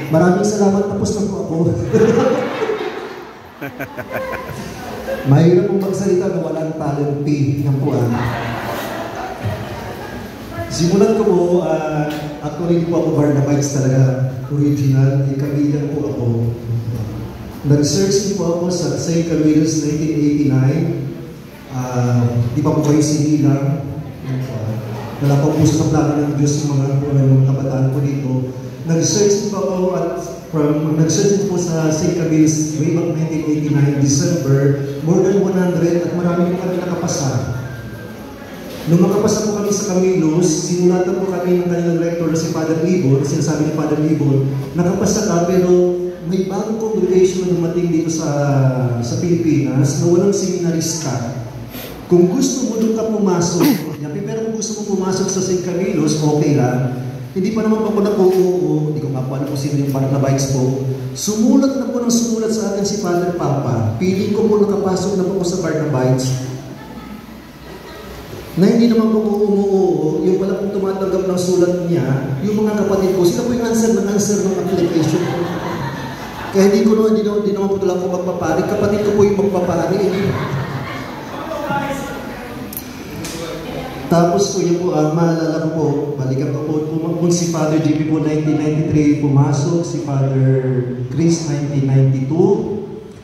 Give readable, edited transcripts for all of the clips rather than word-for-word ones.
Maraming salamat, tapos na po ako. Mahirap pong magsalita na walang talent P. Yan po simulan ko po, actually po ako Barnabites talaga, original, Camillian po ako. Nag-search po ako sa St. Camillus 1989. Di pa po kayo sinilang. Wala pa po sa plano ng Diyos yung mga kabataan ko dito. Nag-search po ako nag-search po sa St. Camillus way back 1989, December, more than 100 at marami po kami nakapasa. Nung makapasa po kami sa Camillus, sinulatan po kami ng kanilang rector na si Father Libon, sinasabi ni Father Libon, nakapasa ka pero may bagong congregation na dumating dito sa Pilipinas na walang seminarista. Kung gusto mo doon ka pumasok, pero kung gusto mo pumasok sa St. Camillus, okay lang. Hindi pa naman ako hindi ko nga po alam kung sino yung Barnabites po. Sumulat na po ng sumulat sa akin si Father Papa. Piling ko po nakapasok na po ako sa Barnabites. Na hindi naman po yung pala pong tumatanggap ng sulat niya, yung mga kapatid ko, sila po yung answer ng application ko. Kaya hindi naman po talaga ako magpapari. Kapatid ko po yung magpapari. Tapos po yun po, maalala ko po, balikan ko po, kung si Father JP po 1993 pumasok, si Father Chris 1992.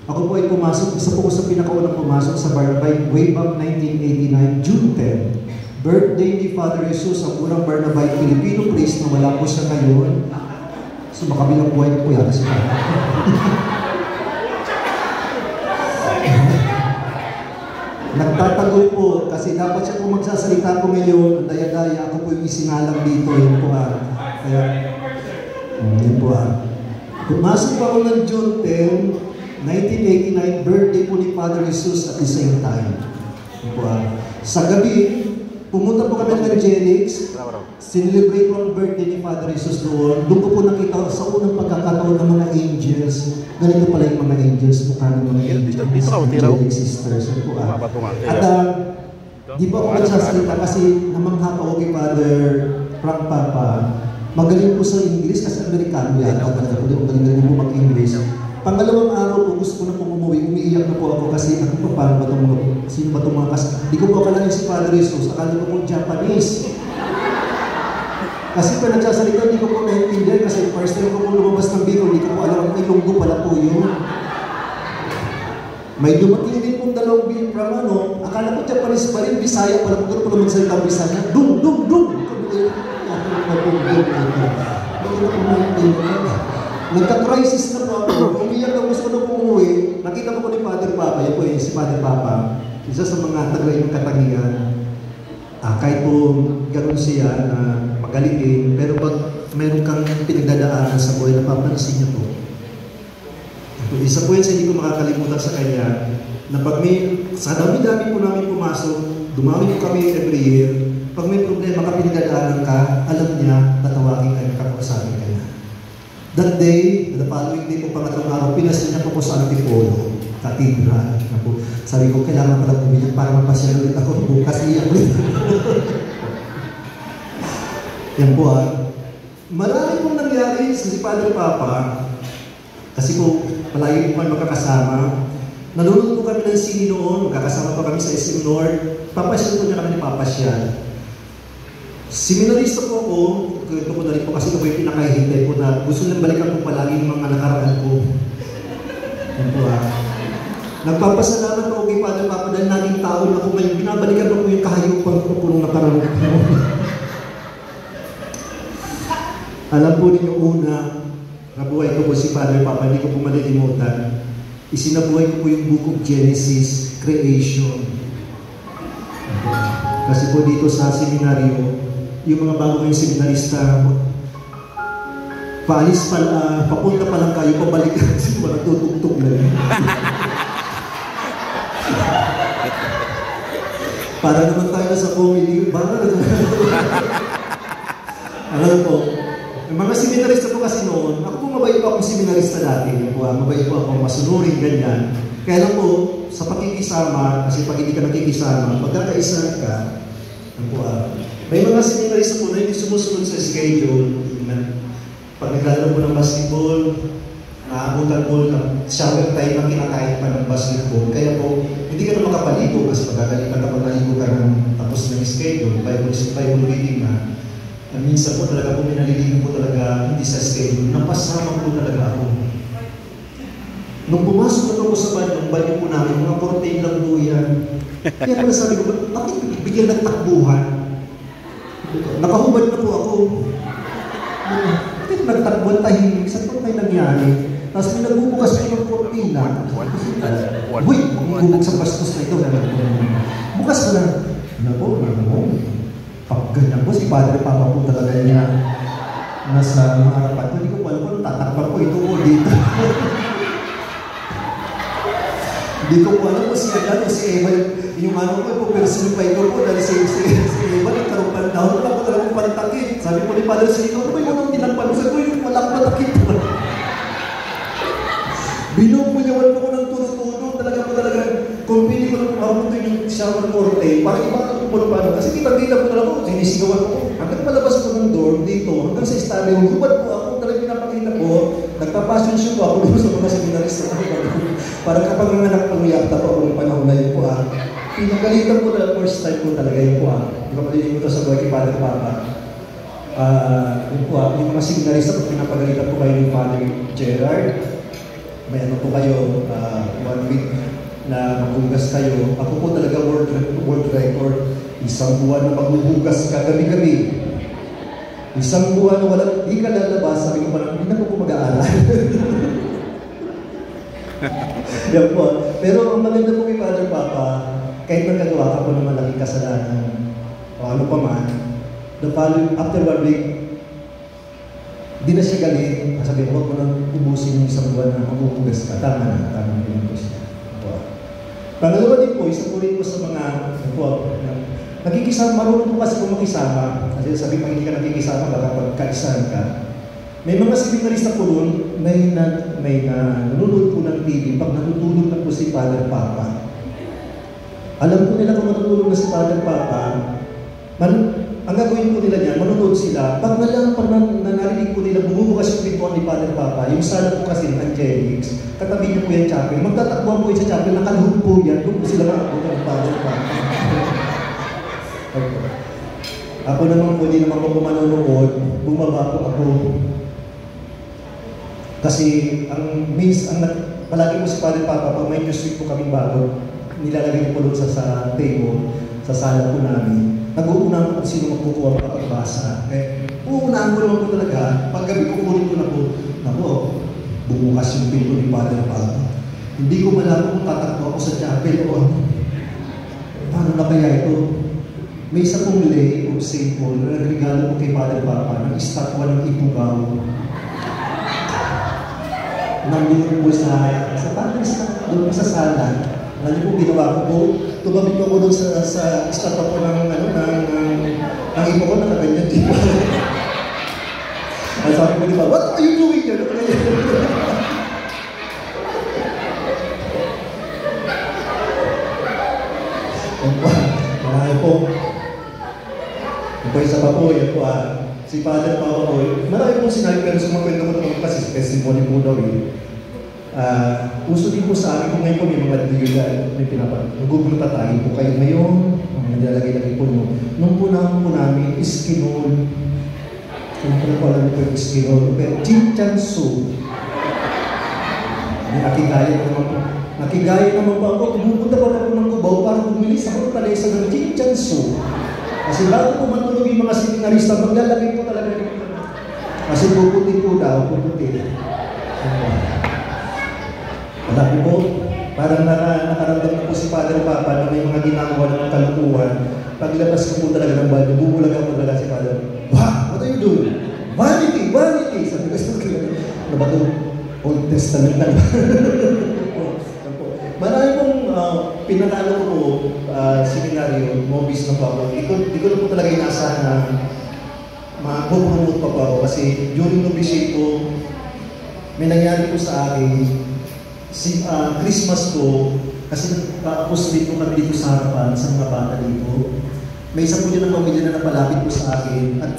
Ako po ay pumasok, isa po ko sa pinakaunang pumasok sa Barnabite way back 1989, June 10. Birthday ni Father Jesus, ang unang Barnabite Filipino priest na wala po siya ngayon. So makabilang buhay po yata si Father. Nagtatago po kasi dapat siya po magsasalita po ngayon. Daya-daya ako po yung isinalang dito. Yun po Kaya, yun po Pumasok pa ako ng June 10, 1989, birthday po ni Father Jesus at the same time. Yun po Sa gabi, pumunta po kami ng Genix. Sinelebrate po ang birthday ni Father Jesus doon. Doon ko po nakita sa unang pagkakataon ng mga angels. Ganito pala yung mga angels, mukha ng mga angels, angelic sisters. At di ba ako nagsasalita kasi namangha pa ako kay Father Frank Papa. Magaling po sa English kasi Amerikano yan. Magaling po mag-English. Pangalawang araw po, gusto ko na pong umuwi. Umiiyak na po ako kasi ako pa, paano ba itong mga, sino ba itong mga Di ko po akalain si Father Jesus. Akala ko po Japanese. Kasi pa nagsasalita, hindi ko po naiintindihan kasi first time ko po lumabas ng Bicol, hindi ko po alam ang Ilonggo pala po yun. May dumating din pong dalawang from akala ko Japanese pa rin, Bisaya, wala po po naman salita Bisaya. Dum! Nagka-crisis na po ako, umiyak na gusto ko na po umuwi, nakita ko po ni Father Papa, yun po si Father Papa, isa sa mga taglay ng katangian. Kahit po gano'n siya na magalitin, pero pag meron kang pinagdadaanan sa buhay, napapansin niya po. Isa po yun sa hindi ko makakalimutan sa kanya, na pag sa dami-dami po namin pumasok, dumami po kami every year, pag may problema ka, pinagdadaanan ka, alam niya, tatawagin ka, kakausapin ka niya. That day, the following day po, pangatlong araw, pinasin niya po sa Antipolo, Cathedral. Sabi ko, kailangan pala pumiyak para mapasya ulit ako. Bukas iyak ulit. Yan po Marami pong nangyari sa si Father Papa. Kasi po, palagi po kami magkakasama. Nanonood po kami ng sini noon. Magkakasama pa kami sa SM North. Papasyal po niya kami ni Papasyal. Seminarista po ako. Ito po na rin po kasi ito po yung pinakahihintay po na gusto nang balikan po palagi yung mga nakaraan ko. Yan po Nagpapasalamat ako kay Father Papa dahil naging tao na kung may binabalikan pa po yung kahayupan ko po nung nakaraan ko. Alam po ninyo una, nabuhay ko po si Father Papa, hindi ko po malilimutan. Isinabuhay ko po yung Book of Genesis, Creation. Kasi po dito sa seminaryo, yung mga bago kayong seminarista, paalis pa, papunta pa lang kayo, pabalik kasi wala tutugtog na rin. Para naman tayo na sa comedy, alam po, yung mga seminarista po kasi noon, ako po mabait po akong seminarista dati, mabait po akong masunurin, ganyan. Kaya lang po, sa pakikisama, kasi pag hindi ka nakikisama, pagkakaisa ka, may mga seminarista po na hindi sumusunod sa schedule, yan. Pag naglalaro po ng basketball, naabutan po ng shower time na kinakain pa ng basketball. Kaya po, hindi ka na makapaligo kasi magagalitan ka pag naligo ka ng tapos ng schedule, Bible reading na. Minsan po talaga po minaliligo po talaga hindi sa schedule, napasama po talaga ako. Nung pumasok ako sa banyo po namin, mga 14 lang po yan. Kaya pala sabi ko, bakit bigyan ng takbuhan? Nakahubad na po ako. Bakit nagtakbuhan tahimik? Saan po kayo nangyari? Tapos may nagbubukas ko ng kortina. Uy, bubuk sa bastos na ito. Bukas ko na. Nako. Pag ganyan po, si Padre Papa po talaga niya nasa harapan ko. Hindi ko po alam kung tatakpan ko ito o dito. Hindi ko po alam kung si Adan o si Eva, yung ano ko, personify ko po dahil si Eva nagkaroon pa na wala ko talagang pantakit. Sabi ko ni Padre Sito, ano ba yung anong tinagpan? Sabi ko yung walang patakit. Binubunyawan ko ng tuno-tuno, talaga kung pili ko lang mabuto yung shower curtain, parang iba ang puno pa. Kasi kita-kita ko talaga, sinisigawan ko. Hanggang malabas ko ng door dito, hanggang sa estadio, hubad po ako, talagang pinapakita ko, nagpa-passion show ako doon sa mga seminarista. Parang kapag nanganak pang yakta po ako ng panahon na yun po pinagalitan ko na first time ko talaga yun po Hindi ko malilimutan sa buhay kay Padre Papa. Yun po yung mga seminarista, pag pinapagalitan po kayo ng Father Gerard, may ano po kayo, 1 week na maghugas kayo. Ako po talaga world record. Isang buwan na maghuhugas ka gabi-gabi. Isang buwan na wala, di ka lalabas, sabi ko parang, hindi na po mag-aaral. Yan po. Pero ang maganda po kay Father Papa, kahit nagkagawa ka po ng malaking kasalanan, o ano pa man, after 1 week, di na siya galit. Sabi ko, huwag mo nang ubusin yung isang buwan na maghuhugas ka. Tama na din po siya. Pangalawa din po, isa po rin po sa mga nakikisama, marunong po kasi kung makisama. Kasi sabi pag hindi ka nakikisama, baka pagkaisahan ka. May mga seminarista po doon, may nanonood po ng TV, pag natutulog na po si Father Papa. Alam po nila kung matutulog na si Father Papa, ang gagawin po nila niyan, manonood sila. Pag narinig po nila, bumubukas yung pintuan ni Father Papa, yung sala po kasi ng Angelics, katabi niyo po yung chapel, magtatakbuhan po yung sa chapel, nakaluhod po yan, doon po sila makapunta ng Father Papa. Ako naman po, di naman po manonood, bumaba po ako. Kasi, palagi po si Father Papa, pag may newsweek po kaming bago, nilalagay po doon sa table, sa sala po namin. Nag-uunahan ko kung sino magkukuha pa pagbasa. Uunahan ko naman po talaga, paggabi kukunin ko na po, bumukas yung pinto ni Father Papa. Hindi ko malaman kung tatakbo ako sa chapel o paano na kaya ito? May isa pong lay of St. Paul na nagregalo po kay Father Papa ng estatwa ng Ipugaw. Nandun po sa doon sa sala. Alam niyo po, ginawa ko po, tumabit ko doon sa estatwa po ng ipo ko, nakaganyan din. Ang sabi ko, di ba, what are you doing there? Marami po. Ito isa pa po, yan po si Father Papa po, marami pong sinabi, pero sumakwento ko naman kasi testimony po daw uso din po sa akin kung ngayon po may mga diyola, may nagugulutan tayo po kayo ngayon, naglalagay-lagay po nung po namin, iskinol. Kung po alam po yung iskinol, pero chinchansu. Nakigaya naman po ako, pumunta pa ako ng Cubao para bumilis ako pala isa ng chinchansu. Kasi bago po matulog yung mga seminarista, maglalagay po talaga dito. Kasi puputi po daw, puputi. Alam po, parang nakaramdam na po si Father Papa na may mga ginagawa ng kalukuhan. Paglabas ko po talaga ng banyo, bubulagan po talaga si Father. Wow! What are you doing? Vanity! Vanity! Sabi ko sa kanya, ano ba ito? Old Testament na. Marami pong pinanalo ko po, seminaryo, movies na po ako. Di ko na po talaga inaasahan na mag-promote pa po ako. Kasi during novitiate po, may nangyari po sa akin, Christmas ko, kasi nag-apostolate po kami dito sa harapan, sa mga bata dito. May isa po yun ng pamilya na napalapit po sa akin. At